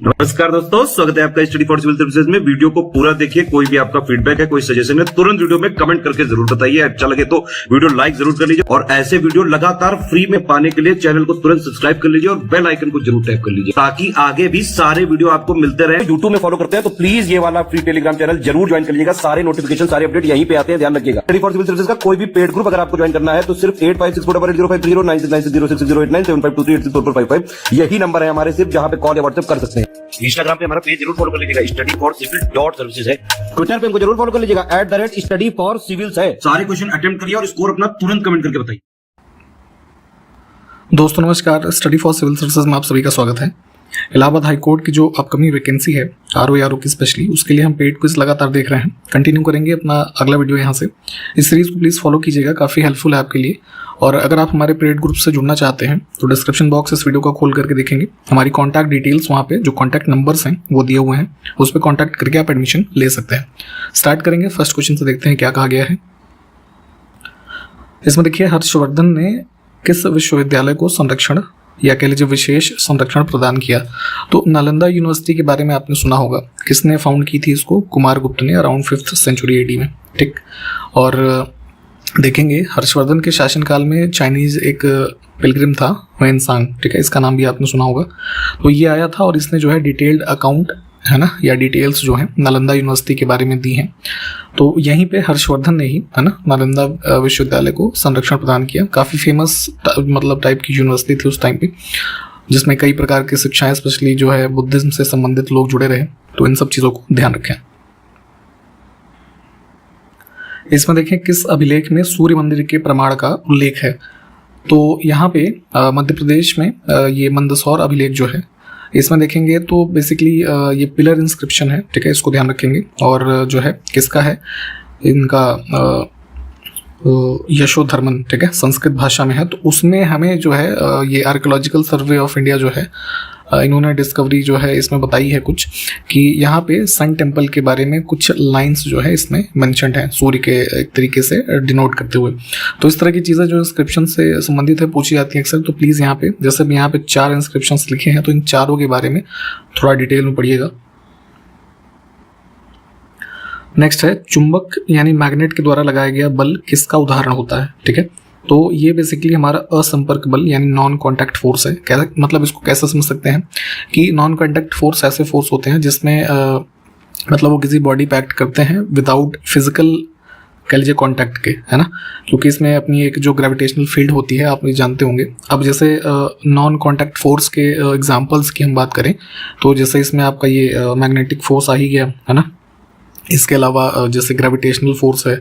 नमस्कार दोस्तों, स्वागत है आपका स्टडी फॉर सिविल सर्विसेज में। वीडियो को पूरा देखिए। कोई भी आपका फीडबैक है, कोई सजेशन है, तुरंत वीडियो में कमेंट करके जरूर बताइए। अच्छा लगे तो वीडियो लाइक जरूर कर लीजिए और ऐसे वीडियो लगातार फ्री में पाने के लिए चैनल को तुरंत सब्सक्राइब कर लीजिए और बेल आइकन को जरूर टैप कर लीजिए ताकि आगे भी सारे वीडियो आपको मिलते रहे। यूट्यूब में फॉलो करते हैं तो प्लीज ये वाला फ्री टेलीग्राम चैनल जरूर ज्वाइन कर लीजिएगा। सारे नोटिफिकेशन, सारे अपडेट यहीं पे आते हैं, ध्यान रखिएगा। स्टडी फॉर सिविल सर्विसेज का कोई भी पेड ग्रुप अगर आपको ज्वाइन करना है तो सिर्फ 856480560609797523864455 यही नंबर है हमारे, सिर्फ जहां पे कॉल या व्हाट्सएप कर सकते हैं। इंस्टाग्राम पे हमारा पेज जरूर फॉलो कर लीजिएगा, स्टडी फॉर सिविल .सर्विसेज है। ट्विटर पे हमको जरूर फॉलो कर लीजिएगा, @study for civils है। सारे क्वेश्चन अटेम्प्ट करिए और स्कोर अपना तुरंत कमेंट करके बताइए। दोस्तों नमस्कार, स्टडी फॉर सिविल सर्विसेज में आप सभी का स्वागत है। इलाहाबाद हाई कोर्ट की जो अपकमिंग वैकेंसी है आरओ की स्पेशली, उसके लिए हम पेड क्विज लगातार देख रहे हैं। कंटिन्यू करेंगे अपना अगला वीडियो यहाँ से। इस सीरीज को प्लीज़ फॉलो कीजिएगा, काफ़ी हेल्पफुल है आपके लिए। और अगर आप हमारे पेड ग्रुप से जुड़ना चाहते हैं तो डिस्क्रिप्शन बॉक्स इस वीडियो का खोल करके देखेंगे। हमारी कॉन्टैक्ट डिटेल्स वहाँ पे जो कॉन्टैक्ट नंबर्स हैं वो दिए हुए हैं, उस पर कॉन्टैक्ट करके आप एडमिशन ले सकते हैं। स्टार्ट करेंगे फर्स्ट क्वेश्चन से, देखते हैं क्या कहा गया है। इसमें देखिए, हर्षवर्धन ने किस विश्वविद्यालय को संरक्षण या कह लीजिए विशेष संरक्षण प्रदान किया? तो नालंदा यूनिवर्सिटी के बारे में आपने सुना होगा। किसने फाउंड की थी इसको? कुमारगुप्त ने, अराउंड 5th सेंचुरी AD में। ठीक, और देखेंगे हर्षवर्धन के शासनकाल में चाइनीज एक पिलग्रिम था, हुएनसांग, ठीक है, इसका नाम भी आपने सुना होगा। तो ये आया था और इसने जो है डिटेल्ड अकाउंट है ना, या डिटेल्स जो है नालंदा यूनिवर्सिटी के बारे में दी हैं। तो यहीं पे हर्षवर्धन ने ही है ना नालंदा विश्वविद्यालय को संरक्षण प्रदान किया। काफ़ी फेमस मतलब टाइप की यूनिवर्सिटी थी उस टाइम पे, जिसमें कई प्रकार की शिक्षाएं स्पेशली जो है बुद्धिज्म से संबंधित लोग जुड़े रहे। तो इन सब चीज़ों को ध्यान रखें। इसमें देखें, किस अभिलेख में सूर्य मंदिर के प्रमाण का उल्लेख है? तो यहाँ पे मध्य प्रदेश में ये मंदसौर अभिलेख जो है, इसमें देखेंगे तो बेसिकली ये पिलर इंस्क्रिप्शन है, ठीक है, इसको ध्यान रखेंगे। और जो है किसका है, इनका यशोधर्मन, ठीक है, संस्कृत भाषा में है। तो उसमें हमें जो है ये आर्कियोलॉजिकल सर्वे ऑफ इंडिया जो है, इन्होंने डिस्कवरी जो है इसमें बताई है कुछ, कि यहाँ पे सन टेम्पल के बारे में कुछ लाइंस जो है इसमें मेंशन्ड है, सूर्य के एक तरीके से डिनोट करते हुए। तो इस तरह की चीज़ें जो इंस्क्रिप्शन से संबंधित है पूछी जाती हैं अक्सर। तो प्लीज़ यहाँ पे, जैसे भी यहाँ पे 4 इंस्क्रिप्शंस लिखे हैं, तो इन चारों के बारे में थोड़ा डिटेल में पढ़िएगा। नेक्स्ट है, चुंबक यानी मैग्नेट के द्वारा लगाया गया बल किसका उदाहरण होता है? ठीक है, तो ये बेसिकली हमारा असंपर्क बल यानी नॉन कॉन्टैक्ट फोर्स है। मतलब इसको कैसे समझ सकते हैं कि नॉन कॉन्टैक्ट फोर्स ऐसे फोर्स होते हैं जिसमें मतलब वो किसी बॉडी पे एक्ट करते हैं विदाउट फिजिकल कह लीजिए कॉन्टैक्ट के, है ना, क्योंकि इसमें अपनी एक जो ग्रेविटेशनल फील्ड होती है, आप ये जानते होंगे। अब जैसे नॉन कॉन्टैक्ट फोर्स के एग्जाम्पल्स की हम बात करें तो जैसे इसमें आपका ये मैग्नेटिक फोर्स आ ही गया, है ना। इसके अलावा जैसे ग्रेविटेशनल फोर्स है,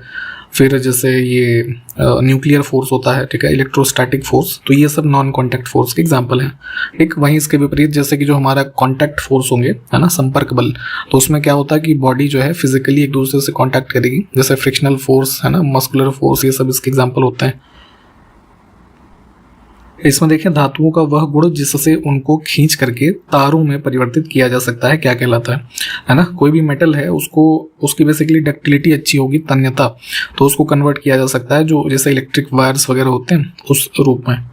फिर जैसे ये न्यूक्लियर फोर्स होता है, ठीक है, इलेक्ट्रोस्टैटिक फोर्स। तो ये सब नॉन कॉन्टैक्ट फोर्स के एग्जांपल हैं। ठीक, वहीं इसके विपरीत जैसे कि जो हमारा कॉन्टैक्ट फोर्स होंगे, है ना, संपर्क बल, तो उसमें क्या होता है कि बॉडी जो है फिजिकली एक दूसरे से कॉन्टैक्ट करेगी। जैसे फ्रिक्शनल फोर्स, है ना, मस्कुलर फोर्स, ये सब इसके एग्जाम्पल होते हैं। इसमें देखें, धातुओं का वह गुण जिससे उनको खींच करके तारों में परिवर्तित किया जा सकता है क्या कहलाता है ना। कोई भी मेटल है उसको, उसकी बेसिकली डक्टिलिटी अच्छी होगी, तन्यता, तो उसको कन्वर्ट किया जा सकता है, जो जैसे इलेक्ट्रिक वायर्स वगैरह होते हैं उस रूप में।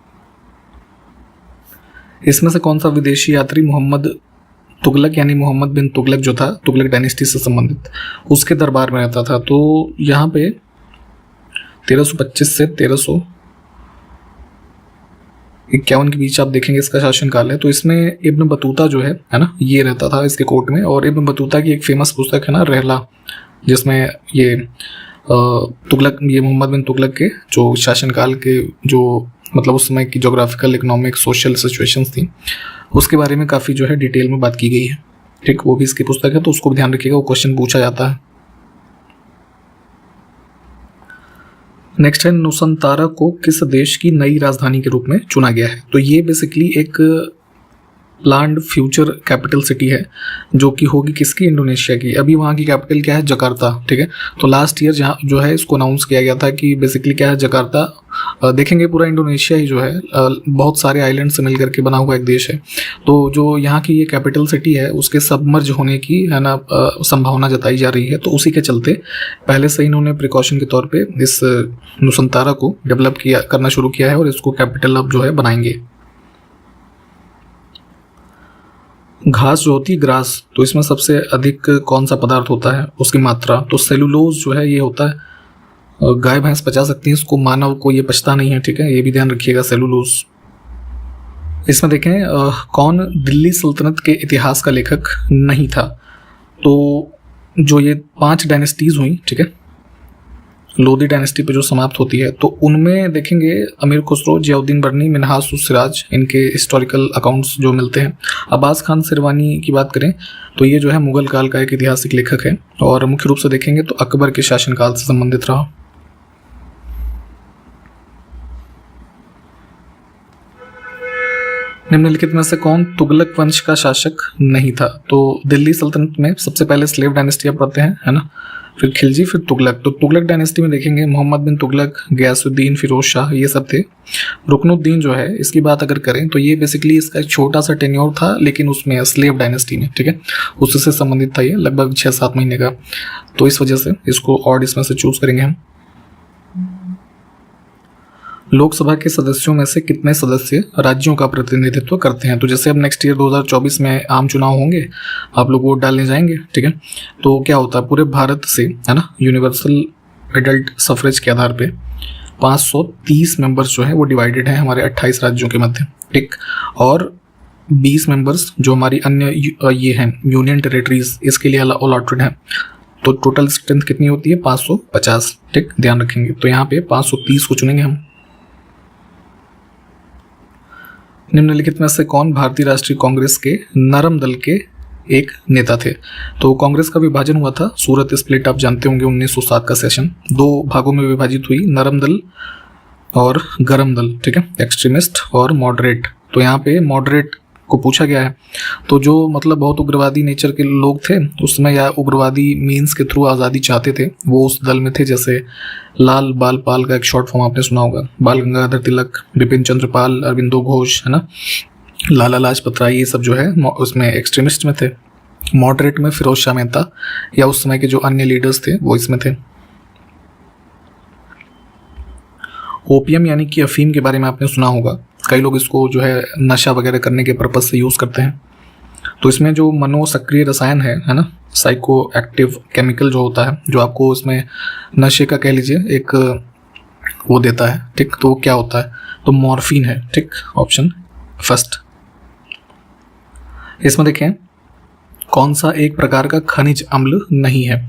इसमें से कौन सा विदेशी यात्री मोहम्मद तुगलक यानी मोहम्मद बिन तुगलक जो था, तुगलक डायनेस्टी से संबंधित, उसके दरबार में रहता था? तो यहाँ पे 1325 से 1351 के बीच आप देखेंगे इसका शासनकाल है। तो इसमें इब्न बतूता जो है ना, ये रहता था इसके कोर्ट में। और इब्न बतूता की एक फेमस पुस्तक है ना, रहला, जिसमें ये तुगलक, ये मोहम्मद बिन तुगलक के जो शासनकाल के जो मतलब उस समय की जोग्राफिकल, इकोनॉमिक, सोशल सिचुएशंस थी, उसके बारे में काफ़ी जो है डिटेल में बात की गई है। ठीक, वो भी इसकी पुस्तक है, तो उसको भी ध्यान रखिएगा, वो क्वेश्चन पूछा जाता है। नेक्स्ट है, नुसंतारा को किस देश की नई राजधानी के रूप में चुना गया है? तो ये बेसिकली एक प्लान्ड फ्यूचर कैपिटल सिटी है, जो कि होगी किसकी? इंडोनेशिया की। अभी वहाँ की कैपिटल क्या है? जकार्ता, ठीक है। तो लास्ट ईयर जहाँ जो है इसको अनाउंस किया गया था कि बेसिकली क्या है, जकार्ता। देखेंगे पूरा इंडोनेशिया ही जो है बहुत सारे आइलैंड से मिलकर के बना हुआ एक देश है। तो जो यहाँ की ये कैपिटल सिटी है उसके सबमर्ज होने की, है ना, संभावना जताई जा रही है। तो उसी के चलते पहले से इन्होंने प्रिकॉशन के तौर पे इस नुसंतारा को डेवलप करना शुरू किया है और इसको कैपिटल अब जो है बनाएंगे। घास जो होती है ग्रास, तो इसमें सबसे अधिक कौन सा पदार्थ होता है, उसकी मात्रा, तो सेलुलोज जो है ये होता है। गाय भैंस पचा सकती है इसको, मानव को ये पचता नहीं है, ठीक है, ये भी ध्यान रखिएगा, सेलुलोज। इसमें देखें कौन दिल्ली सल्तनत के इतिहास का लेखक नहीं था। तो जो ये 5 डायनेस्टीज हुई, ठीक है, लोधी डायनेस्टी पे जो समाप्त होती है, तो उनमें देखेंगे अमीर खुसरो, जियाउद्दीन बर्नी, मिन्हाज उस सिराज, इनके हिस्टोरिकल अकाउंट्स जो मिलते हैं। अब्बास खान सिरवानी की बात करें तो ये जो है मुगल काल का एक ऐतिहासिक लेखक है और मुख्य रूप से देखेंगे तो अकबर के शासनकाल से संबंधित रहा। निम्नलिखित में से कौन तुगलक वंश का शासक नहीं था। तो दिल्ली सल्तनत में सबसे पहले स्लेव डायनेस्टी आप पढ़ते हैं, है ना, फिर खिलजी, फिर तुगलक। तो तुगलक डायनेस्टी में देखेंगे मोहम्मद बिन तुगलक, गयासुद्दीन, फिरोज शाह, ये सब थे। रुकनुद्दीन जो है इसकी बात अगर करें तो ये बेसिकली इसका एक छोटा सा टेन्योर था, लेकिन उसमें स्लेव डायनेस्टी में, ठीक है, उससे संबंधित था ये, लगभग 6-7 महीने का। तो इस वजह से इसको और इसमें से चूज करेंगे हम। लोकसभा के सदस्यों में से कितने सदस्य राज्यों का प्रतिनिधित्व करते हैं। तो जैसे अब नेक्स्ट ईयर 2024 में आम चुनाव होंगे, आप लोग वोट डालने जाएंगे, ठीक है, तो क्या होता है पूरे भारत से, है ना, यूनिवर्सल एडल्ट सफरेज के आधार पे 530 मेंबर्स जो है वो डिवाइडेड है हमारे 28 राज्यों के मध्य, ठीक, और 20 मेंबर्स जो हमारी अन्य ये हैं यूनियन टेरिटरीज, इसके लिए अलॉटेड है। तो टोटल स्ट्रेंथ कितनी होती है, 550, ठीक, ध्यान रखेंगे। तो यहाँ पे 530 को चुनेंगे हम। निम्नलिखित में से कौन भारतीय राष्ट्रीय कांग्रेस के नरम दल के एक नेता थे। तो कांग्रेस का विभाजन हुआ था, सूरत स्प्लिट आप जानते होंगे, 1907 का सेशन, 2 भागों में विभाजित हुई, नरम दल और गरम दल, ठीक है, एक्सट्रीमिस्ट और मॉडरेट। तो यहाँ पे मॉडरेट को पूछा गया है, तो जो मतलब बहुत उग्रवादी नेचर के लोग थे उसमें, या उग्रवादी मीन्स के थ्रू आज़ादी चाहते थे, वो उस दल में थे। जैसे लाल बाल पाल का एक शॉर्ट फॉर्म आपने सुना होगा, बाल गंगाधर तिलक, बिपिन चंद्र पाल, अरविंदो घोष, है ना, लाला लाजपत राय, ये सब जो है उसमें एक्सट्रीमिस्ट में थे। मॉडरेट में फिरोज शाह मेहता या उस समय के जो अन्य लीडर्स थे वो इसमें थे। ओपियम यानी कि अफीम के बारे में आपने सुना होगा, कई लोग इसको जो है नशा वगैरह करने के पर्पज से यूज़ करते हैं। तो इसमें जो मनोसक्रिय रसायन है ना, साइको एक्टिव केमिकल जो होता है, जो आपको इसमें नशे का कह लीजिए एक वो देता है, ठीक, तो क्या होता है, तो मॉर्फिन है, ठीक, ऑप्शन फर्स्ट। इसमें देखें कौन सा एक प्रकार का खनिज अम्ल नहीं है,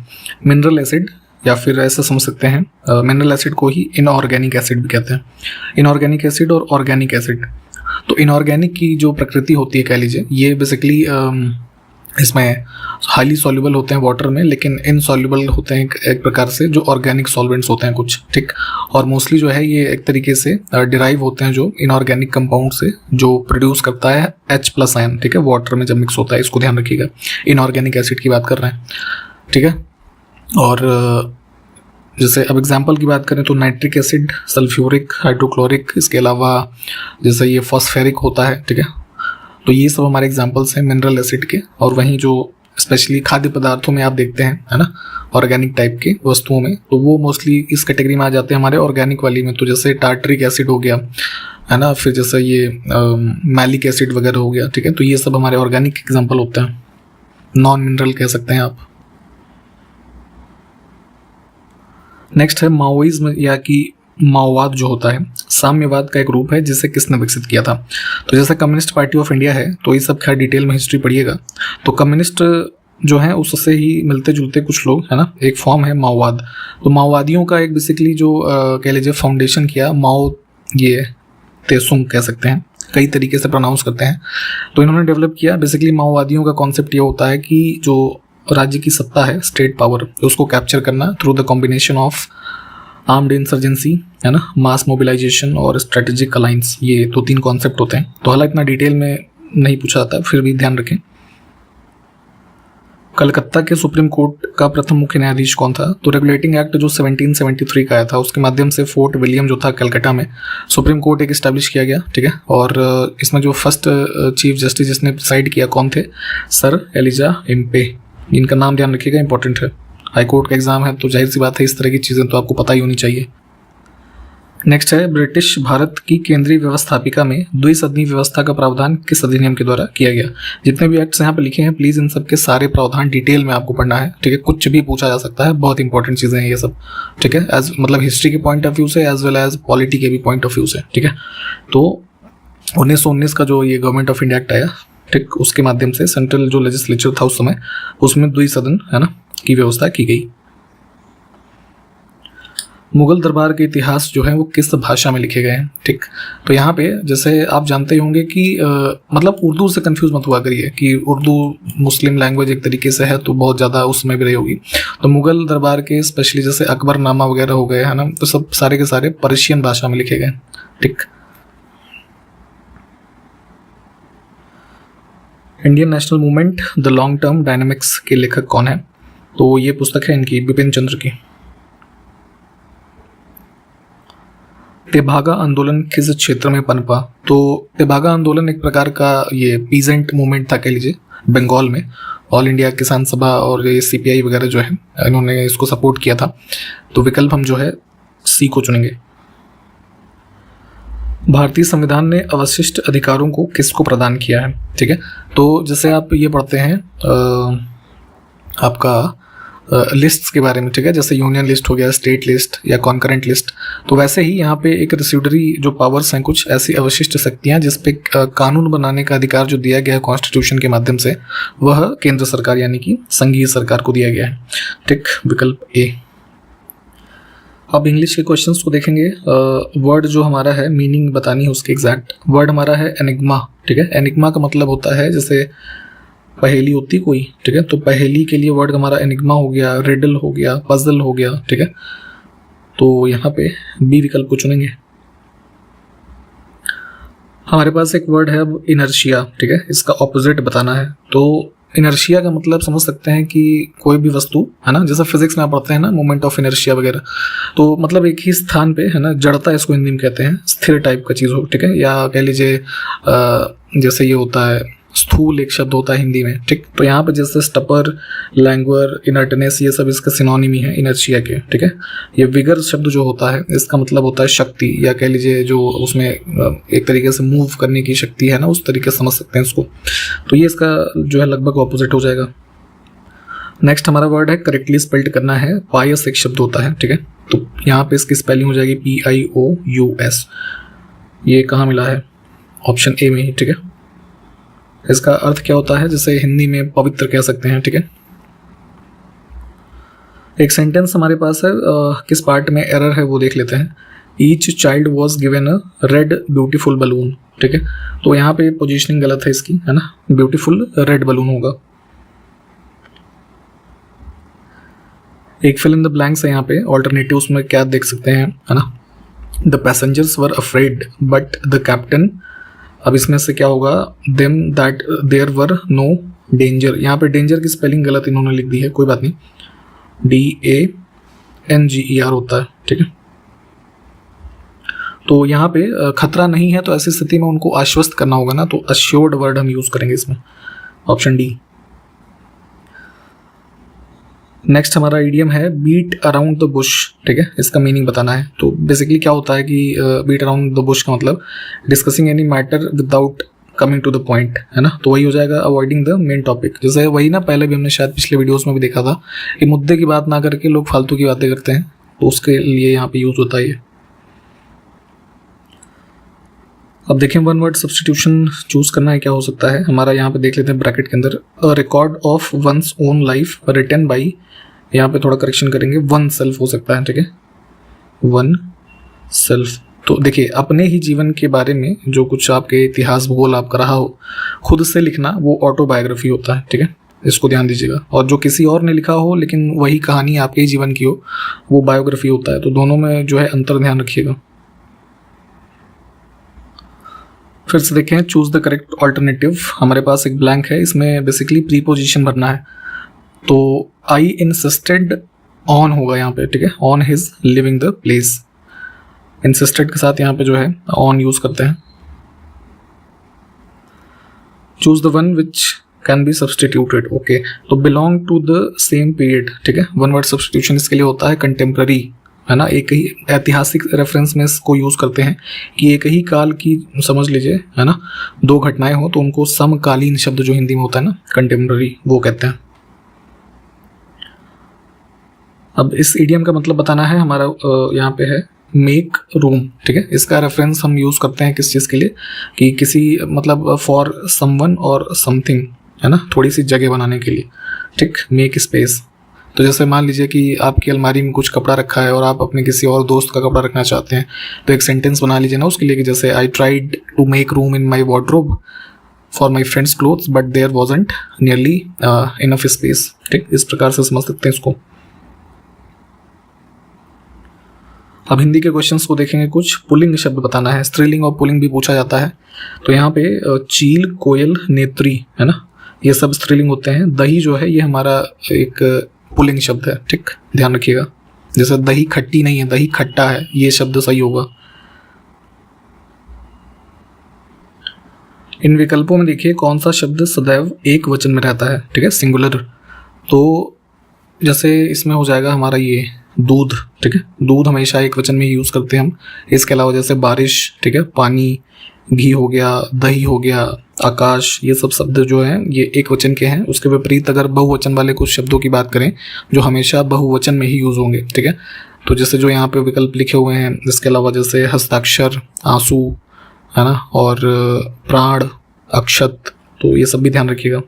मिनरल एसिड, या फिर ऐसा समझ सकते हैं मिनरल एसिड को ही इनऑर्गेनिक एसिड भी कहते हैं। इनऑर्गेनिक एसिड और ऑर्गेनिक एसिड, तो इनऑर्गेनिक की जो प्रकृति होती है कह लीजिए, ये बेसिकली इसमें हाईली सॉल्युबल होते हैं वाटर में, लेकिन इनसॉल्युबल होते हैं एक प्रकार से, जो ऑर्गेनिक सॉल्वेंट्स होते हैं कुछ, ठीक, और मोस्टली जो है ये एक तरीके से डिराइव होते हैं जो इनऑर्गेनिक कंपाउंड से, जो प्रोड्यूस करता है H+ आयन, ठीक है, वाटर में जब मिक्स होता है, इसको ध्यान रखिएगा, इनऑर्गेनिक एसिड की बात कर रहे हैं, ठीक है। और जैसे अब एग्जांपल की बात करें तो नाइट्रिक एसिड, सल्फ्यूरिक, हाइड्रोक्लोरिक, इसके अलावा जैसे ये फॉस्फेरिक होता है, ठीक है, तो ये सब हमारे एग्जांपल्स हैं मिनरल एसिड के। और वहीं जो स्पेशली खाद्य पदार्थों में आप देखते हैं, है ना, ऑर्गेनिक टाइप के वस्तुओं में, तो वो मोस्टली इस कैटेगरी में आ जाते हैं हमारे ऑर्गेनिक वाली में। तो जैसे टार्टरिक एसिड हो गया, है ना, फिर जैसे ये मैलिक एसिड वगैरह हो गया, ठीक है, तो ये सब हमारे ऑर्गेनिक एग्जाम्पल होते हैं, नॉन मिनरल कह सकते हैं आप। नेक्स्ट है माओइज्म या कि माओवाद जो होता है, साम्यवाद का एक रूप है जिसे किसने विकसित किया था। तो जैसे कम्युनिस्ट पार्टी ऑफ इंडिया है, तो ये सब खैर डिटेल में हिस्ट्री पढ़िएगा, तो कम्युनिस्ट जो है उससे ही मिलते जुलते कुछ लोग, है ना, एक फॉर्म है माओवाद। तो माओवादियों का एक बेसिकली जो कह लीजिए फाउंडेशन किया माओ, ये तेसुंग कह सकते हैं, कई तरीके से प्रोनाउंस करते हैं, तो इन्होंने डेवलप किया। बेसिकली माओवादियों का कॉन्सेप्ट ये होता है कि जो राज्य की सत्ता है, स्टेट पावर, उसको कैप्चर करना through the combination of armed insurgency, है ना, मास मोबिलाइजेशन और स्ट्रेटेजिक अलायंस, ये तो 3 कॉन्सेप्ट होते हैं। तो हालांकि इतना डिटेल में नहीं पूछा जाता, फिर भी ध्यान रखें। कलकत्ता के सुप्रीम कोर्ट का प्रथम मुख्य न्यायाधीश कौन था। तो रेगुलेटिंग एक्ट जो 1773 का आया था, उसके माध्यम से फोर्ट विलियम जो था कलकत्ता में, सुप्रीम कोर्ट एक इस्टेब्लिश किया गया, ठीक है, और इसमें जो फर्स्ट चीफ जस्टिस जिसने डिसाइड किया कौन थे, सर एलिजा इम्पे। इनका नाम ध्यान रखिएगा, इंपॉर्टेंट है, हाई कोर्ट का एग्जाम है तो जाहिर सी बात है इस तरह की चीज़ें तो आपको पता ही होनी चाहिए। नेक्स्ट है ब्रिटिश भारत की केंद्रीय व्यवस्थापिका में द्विसदनी व्यवस्था का प्रावधान किस अधिनियम के द्वारा किया गया। जितने भी एक्ट्स यहाँ पे लिखे हैं प्लीज इन सब के सारे प्रावधान डिटेल में आपको पढ़ना है, ठीक है। कुछ भी पूछा जा सकता है, बहुत इंपॉर्टेंट चीजें हैं ये सब, ठीक है, एज मतलब हिस्ट्री के पॉइंट ऑफ व्यू से एज वेल एज पॉलिटी के भी पॉइंट ऑफ व्यू से, ठीक है। तो 1919 का जो ये गवर्नमेंट ऑफ इंडिया एक्ट आया, ठीक, उसके माध्यम से सेंट्रल जो लेजिस्लेचर था उस समय, उसमें द्विसदन है ना की व्यवस्था की गई। मुगल दरबार के इतिहास जो है वो किस भाषा में लिखे गए हैं, ठीक। तो यहाँ पे जैसे आप जानते होंगे कि मतलब उर्दू से कंफ्यूज मत हुआ करिए कि उर्दू मुस्लिम लैंग्वेज एक तरीके से है तो बहुत ज़्यादा उसमें भी रही होगी। तो मुगल दरबार के स्पेशली जैसे अकबरनामा वगैरह हो गए है ना, तो सब सारे के सारे पर्शियन भाषा में लिखे गए, ठीक। Indian national movement the long term dynamics के लेखक कौन है। तो ये पुस्तक है इनकी बिपिन चंद्र की। तेभागा आंदोलन किस क्षेत्र में पनपा। तो तेभागा आंदोलन एक प्रकार का ये पीजेंट मूवमेंट था कह लीजिए, बंगाल में। ऑल इंडिया किसान सभा और ये सीपीआई वगैरह जो है इन्होंने इसको सपोर्ट किया था। तो विकल्प हम जो है सी को चुनेंगे। भारतीय संविधान ने अवशिष्ट अधिकारों को किसको प्रदान किया है, ठीक है। तो जैसे आप ये पढ़ते हैं आपका लिस्ट्स के बारे में, ठीक है, जैसे यूनियन लिस्ट हो गया, स्टेट लिस्ट या कॉन्करेंट लिस्ट, तो वैसे ही यहाँ पे एक रेसिड्यूरी जो पावर्स हैं, कुछ ऐसी अवशिष्ट शक्तियाँ जिस पे कानून बनाने का अधिकार जो दिया गया है कॉन्स्टिट्यूशन के माध्यम से, वह केंद्र सरकार यानी कि संघीय सरकार को दिया गया है, ठीक, विकल्प ए। अब इंग्लिश के क्वेश्चंस को देखेंगे। वर्ड जो हमारा है मीनिंग बतानी है उसके एग्जैक्ट। वर्ड हमारा है एनिग्मा, ठीक है। एनिग्मा का मतलब होता है जैसे पहेली होती कोई, ठीक है, तो पहेली के लिए वर्ड हमारा एनिग्मा हो गया, रिडल हो गया, पजल हो गया, ठीक है। तो यहाँ पे बी विकल्प को चुनेंगे। हमारे पास एक वर्ड है अब इनर्शिया, ठीक है, इसका ऑपोजिट बताना है। तो इनर्शिया का मतलब समझ सकते हैं कि कोई भी वस्तु है ना, जैसे फिजिक्स में आप पढ़ते हैं ना मोमेंट ऑफ इनर्शिया वगैरह, तो मतलब एक ही स्थान पे है ना, जड़ता इसको हिंदी में कहते हैं, स्थिर टाइप का चीज़ हो, ठीक है, या कह लीजिए जैसे ये होता है स्थूल एक शब्द होता है हिंदी में, ठीक। तो यहाँ पे जैसे स्टपर, लैंग्वर, इनर्टनेस, ये सब इसके सिनोनिमी है इनर्शिया के, ठीक है। ये विगर शब्द जो होता है इसका मतलब होता है शक्ति, या कह लीजिए जो उसमें एक तरीके से मूव करने की शक्ति है ना, उस तरीके से समझ सकते हैं इसको। तो ये इसका जो है लगभग ऑपोजिट हो जाएगा। नेक्स्ट हमारा वर्ड है करेक्टली स्पेल्ड करना है। पायस एक शब्द होता है, ठीक है, तो यहाँ पे इसकी स्पेलिंग हो जाएगी PIOUS। ये कहाँ मिला है, ऑप्शन ए में ही, ठीक है। इसका अर्थ क्या होता है, जैसे हिंदी में पवित्र कह सकते हैं, ठीक है। एक सेंटेंस हमारे पास है, किस पार्ट में एरर है वो देख लेते हैं। Each child was given a red beautiful balloon, ठीक है। तो यहाँ पे पोजीशनिंग गलत है इसकी, है ना, ब्यूटीफुल रेड बलून होगा। एक फिल इन द ब्लैंक्स है यहाँ पे, ऑल्टरनेटिव्स में क्या देख सकते हैं, है ना। The passengers were afraid but the captain, अब इसमें से क्या होगा, them that there were no danger. यहाँ पे डेंजर की स्पेलिंग गलत इन्होंने लिख दी है, कोई बात नहीं, DANGER होता है, ठीक है। तो यहाँ पे खतरा नहीं है, तो ऐसी स्थिति में उनको आश्वस्त करना होगा ना, तो अश्योर्ड वर्ड हम यूज करेंगे इसमें, ऑप्शन डी। नेक्स्ट हमारा इडियम है बीट अराउंड द बुश, ठीक है, इसका मीनिंग बताना है। तो बेसिकली क्या होता है कि बीट अराउंड द बुश का मतलब discussing any matter without coming to the point, है ना। तो वही हो जाएगा अवॉइडिंग द मेन टॉपिक। जैसे वही ना, पहले भी हमने शायद पिछले वीडियोस में भी देखा था कि मुद्दे की बात ना करके लोग फालतू की बातें करते हैं, तो उसके लिए यहाँ पे यूज होता है ये। अब देखें वन वर्ड सब्स्टिट्यूशन चूज करना है, क्या हो सकता है हमारा, यहाँ पे देख लेते हैं ब्रैकेट के अंदर, a record of one's own life written by, यहाँ पे थोड़ा करेक्शन करेंगे, वन सेल्फ हो सकता है, ठीक है, वन सेल्फ। तो देखिए अपने ही जीवन के बारे में जो कुछ आपके इतिहास भूगोल आपका रहा हो, खुद से लिखना वो ऑटोबायोग्राफी होता है, ठीक है, इसको ध्यान दीजिएगा। और जो किसी और ने लिखा हो लेकिन वही कहानी आपके ही जीवन की हो, वो बायोग्राफी होता है। तो दोनों में जो है अंतर ध्यान रखिएगा। फिर से देखें चूज द करेक्ट ऑल्टरनेटिव। हमारे पास एक ब्लैंक है, इसमें बेसिकली प्रीपोजिशन भरना है। तो आई इंसिस्टेड ऑन होगा यहाँ पे, ठीक है, on his living the place. Insisted के साथ यहाँ पे जो है ऑन यूज करते हैं। Choose the one which can be substituted, okay, तो belong to the same period, ठीक है, वन वर्ड सब्सटीट्यूशन इसके लिए होता है कंटेम्प्ररी, है ना, एक ही ऐतिहासिक रेफरेंस में इसको यूज़ करते हैं कि एक ही काल की, समझ लीजिए, है ना, दो घटनाएं हो तो उनको समकालीन शब्द जो हिंदी में होता है ना, कंटेम्प्ररी, वो कहते हैं। अब इस इडियम का मतलब बताना है हमारा, यहाँ पे है मेक रूम, ठीक है। इसका रेफरेंस हम यूज़ करते हैं किस चीज़ के लिए, कि किसी मतलब फॉर समवन और समथिंग, है ना, थोड़ी सी जगह बनाने के लिए, ठीक, मेक स्पेस। तो जैसे मान लीजिए कि आपकी अलमारी में कुछ कपड़ा रखा है और आप अपने किसी और दोस्त का कपड़ा रखना चाहते हैं, तो एक सेंटेंस बना लीजिए ना उसके लिए, कि जैसे I tried to make room in my wardrobe for my friend's clothes but there wasn't nearly enough space, ठीक। इस प्रकार से समझ सकते हैं इसको। अब हिंदी के क्वेश्चंस को देखेंगे। कुछ पुल्लिंग शब्द बताना है, स्त्रीलिंग और पुल्लिंग भी पूछा जाता है। तो यहाँ पे चील, कोयल, नेत्री, है ना, ये सब स्त्रीलिंग होते हैं। दही जो है ये हमारा एक पुल्लिंग शब्द है, ठीक, ध्यान रखिएगा। जैसे दही खट्टी नहीं है, दही खट्टा है, ये शब्द सही होगा। इन विकल्पों में देखिए कौन सा शब्द सदैव एक वचन में रहता है, ठीक है, सिंगुलर। तो जैसे इसमें हो जाएगा हमारा ये दूध, ठीक है, दूध हमेशा एक वचन में यूज़ करते हैं हम। इसके अलावा जैसे बारिश, ठीक है, पानी, घी हो गया, दही हो गया, आकाश, ये सब शब्द जो हैं ये एक वचन के हैं। उसके विपरीत अगर बहुवचन वाले कुछ शब्दों की बात करें जो हमेशा बहुवचन में ही यूज़ होंगे, ठीक है। तो जैसे जो यहाँ पे विकल्प लिखे हुए हैं, इसके अलावा जैसे हस्ताक्षर, आंसू, है ना, और प्राण, अक्षत, तो ये सब भी ध्यान रखिएगा।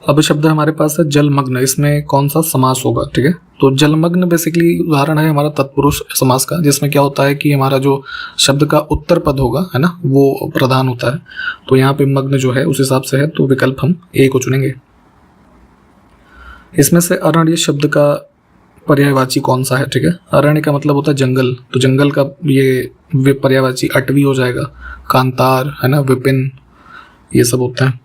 अब शब्द हमारे पास है जलमग्न। इसमें कौन सा समास होगा, ठीक है। तो जलमग्न बेसिकली उदाहरण है हमारा तत्पुरुष समास का, जिसमें क्या होता है कि हमारा जो शब्द का उत्तर पद होगा, है ना, वो प्रधान होता है। तो यहाँ पे मग्न जो है उस हिसाब से है, तो विकल्प हम ए को चुनेंगे। इसमें से अरण्य शब्द का पर्यायवाची कौन सा है, ठीक है। अरण्य का मतलब होता है जंगल, तो जंगल का ये पर्यायवाची अटवी हो जाएगा। कांतार, है ना, विपिन, ये सब होता है।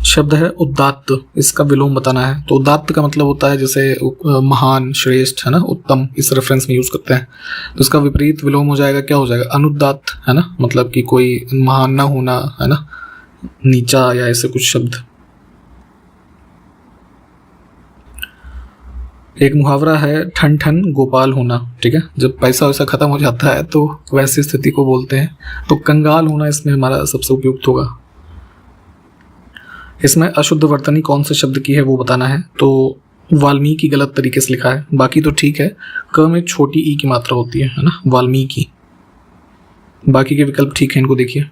शब्द है उदात्त, इसका विलोम बताना है। तो उदात्त का मतलब होता है जैसे महान, श्रेष्ठ, है ना, उत्तम, इस रेफरेंस में यूज करते हैं। तो इसका विपरीत विलोम हो जाएगा, क्या हो जाएगा, अनुदात्त, है ना, मतलब कि कोई महान ना होना, है ना, नीचा, या ऐसे कुछ शब्द। एक मुहावरा है ठन ठन गोपाल होना, ठीक है। जब पैसा वैसा खत्म हो जाता है तो वैसी स्थिति को बोलते हैं। तो कंगाल होना इसमें हमारा सबसे उपयुक्त होगा। इसमें अशुद्ध वर्तनी कौन से शब्द की है वो बताना है। तो वाल्मीकि गलत तरीके से लिखा है, बाकी तो ठीक है। क में छोटी ई की मात्रा होती है ना, वाल्मीकि। बाकी के विकल्प ठीक है, इनको देखिए।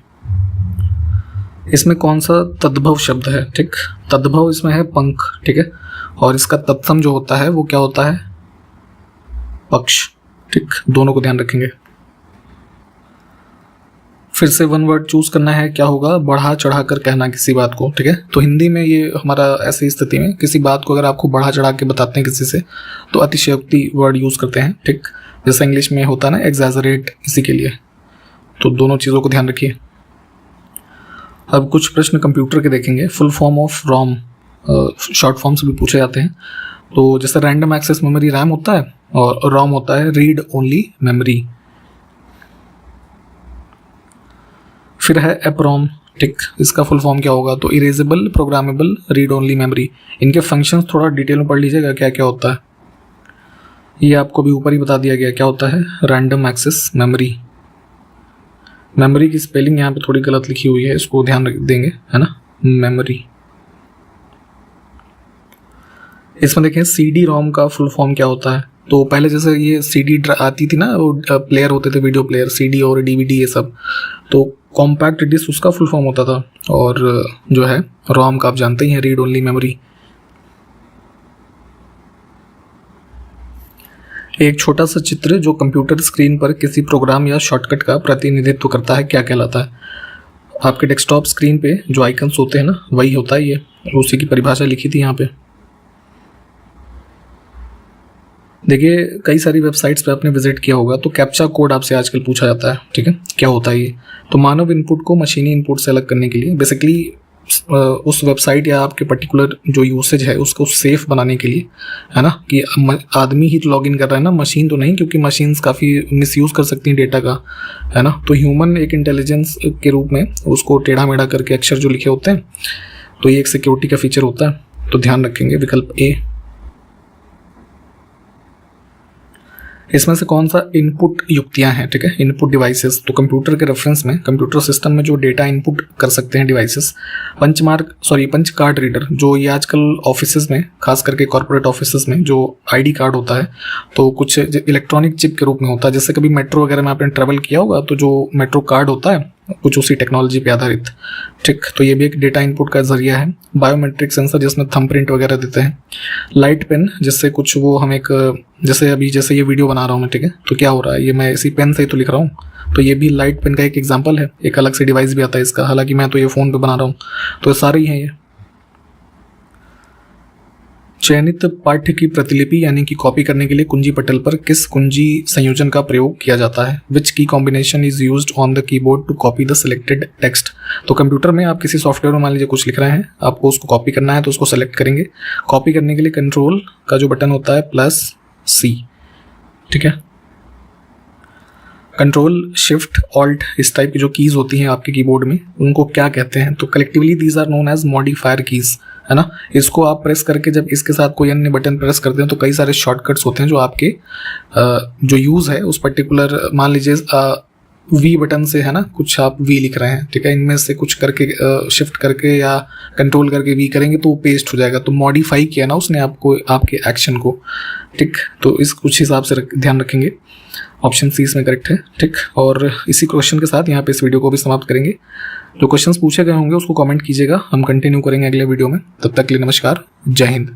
इसमें कौन सा तद्भव शब्द है, ठीक। तद्भव इसमें है पंख, ठीक है, और इसका तत्सम जो होता है वो क्या होता है, पक्ष, ठीक। दोनों को ध्यान रखेंगे। फिर से वन वर्ड चूज करना है, क्या होगा, बढ़ा चढ़ा कर कहना किसी बात को, ठीक है। तो हिंदी में ये हमारा ऐसी स्थिति में किसी बात को अगर आपको बढ़ा चढ़ा के बताते हैं किसी से, तो अतिशयोक्ति वर्ड यूज करते हैं, ठीक। जैसे इंग्लिश में होता है ना एग्जैजरेट, इसी के लिए। तो दोनों चीज़ों को ध्यान रखिए। अब कुछ प्रश्न कंप्यूटर के देखेंगे। Full form of ROM, short form से भी पूछे जाते हैं। तो जैसे रैंडम एक्सेस मेमोरी रैम होता है, और रॉम होता है रीड ओनली मेमोरी। फिर है एप्रोम, ठीक। इसका फुल फॉर्म क्या होगा, तो erasable programmable read only memory. इनके फंक्शंस थोड़ा डिटेल में पढ़ लीजिएगा क्या क्या होता है। ये आपको भी ऊपर ही बता दिया गया क्या होता है, रैंडम एक्सेस मेमोरी। मेमोरी की स्पेलिंग यहाँ पे थोड़ी गलत लिखी हुई है, इसको ध्यान देंगे, है ना, मेमोरी। इसमें देखें CD रोम का फुल फॉर्म क्या होता है। तो पहले जैसे ये CD आती थी ना, वो प्लेयर होते थे, वीडियो प्लेयर, CD और DVD ये सब। तो कॉम्पैक्ट डिस्क उसका फुल फॉर्म होता था, और जो है रोम का आप जानते ही हैं, रीड ओनली मेमोरी। एक छोटा सा चित्र जो कंप्यूटर स्क्रीन पर किसी प्रोग्राम या शॉर्टकट का प्रतिनिधित्व करता है क्या कहलाता है। आपके डेस्कटॉप स्क्रीन पे जो आइकन्स होते हैं ना, वही होता है ये, उसी की परिभाषा लिखी थी यहाँ पे। देखिए कई सारी वेबसाइट्स पे आपने विजिट किया होगा, तो कैप्चा कोड आपसे आजकल पूछा जाता है, ठीक है, क्या होता है ये। तो मानव इनपुट को मशीनी इनपुट से अलग करने के लिए, बेसिकली उस वेबसाइट या आपके पर्टिकुलर जो यूसेज है उसको सेफ बनाने के लिए, है ना, कि आदमी ही तो लॉगिन कर रहा है ना, मशीन तो नहीं, क्योंकि मशीन्स काफ़ी मिसयूज़ कर सकती हैं डेटा का, है ना। तो ह्यूमन एक इंटेलिजेंस के रूप में उसको टेढ़ा मेढ़ा करके अक्षर जो लिखे होते हैं, तो ये एक सिक्योरिटी का फीचर होता है। तो ध्यान रखेंगे विकल्प ए। इसमें से कौन सा इनपुट युक्तियां हैं, ठीक है, इनपुट डिवाइसेस। तो कंप्यूटर के रेफरेंस में, कंप्यूटर सिस्टम में जो डेटा इनपुट कर सकते हैं डिवाइसेस, पंच कार्ड रीडर, जो ये आजकल ऑफिसेज में, खास करके कॉर्पोरेट ऑफिसेज में जो आईडी कार्ड होता है तो कुछ इलेक्ट्रॉनिक चिप के रूप में होता है। जैसे कभी मेट्रो वगैरह में आपने ट्रेवल किया होगा तो जो मेट्रो कार्ड होता है कुछ उसी टेक्नोलॉजी पे आधारित, ठीक। तो ये भी एक डेटा इनपुट का जरिया है। बायोमेट्रिक सेंसर जिसमें थंबप्रिंट वगैरह देते हैं। लाइट पेन जिससे कुछ वो हम एक, जैसे ये वीडियो बना रहा हूँ मैं, ठीक है, तो क्या हो रहा है, ये मैं इसी पेन से ही तो लिख रहा हूँ, तो ये भी लाइट पेन का एक एग्जांपल है। एक अलग से डिवाइस भी आता है इसका, हालांकि मैं तो ये फ़ोन पे बना रहा हूँ, तो ये सारे ही हैं ये। चयनित पाठ्य की प्रतिलिपि यानी कि कॉपी करने के लिए कुंजी पटल पर किस कुंजी संयोजन का प्रयोग किया जाता है? Which key combination is used on the keyboard to copy the selected text. तो कंप्यूटर में आप किसी सॉफ्टवेयर में मान लीजिए कुछ लिख रहे हैं, आपको उसको कॉपी करना है तो उसको सेलेक्ट करेंगे। कॉपी करने के लिए कंट्रोल का जो बटन होता है +C, ठीक है। कंट्रोल, शिफ्ट, ऑल्ट, इस टाइप की जो कीज होती हैं आपके कीबोर्ड में उनको क्या कहते हैं? तो collectively these are known as modifier keys, है ना। इसको आप प्रेस करके जब इसके साथ कोई अन्य बटन प्रेस करते हैं तो कई सारे शॉर्टकट्स होते हैं जो आपके जो यूज़ है उस पर्टिकुलर, मान लीजिए V बटन से, है ना, कुछ आप V लिख रहे हैं, ठीक है, इनमें से कुछ करके शिफ्ट करके या कंट्रोल करके V करेंगे तो वो पेस्ट हो जाएगा। तो मॉडिफाई किया ना उसने आपको, आपके एक्शन को, ठीक। तो इस कुछ हिसाब से ध्यान रखेंगे। ऑप्शन सी इसमें करेक्ट है, ठीक। और इसी क्वेश्चन के साथ यहाँ पे इस वीडियो को भी समाप्त करेंगे। जो क्वेश्चंस पूछे गए होंगे उसको कमेंट कीजिएगा, हम कंटिन्यू करेंगे अगले वीडियो में। तब तक के लिए नमस्कार, जय हिंद।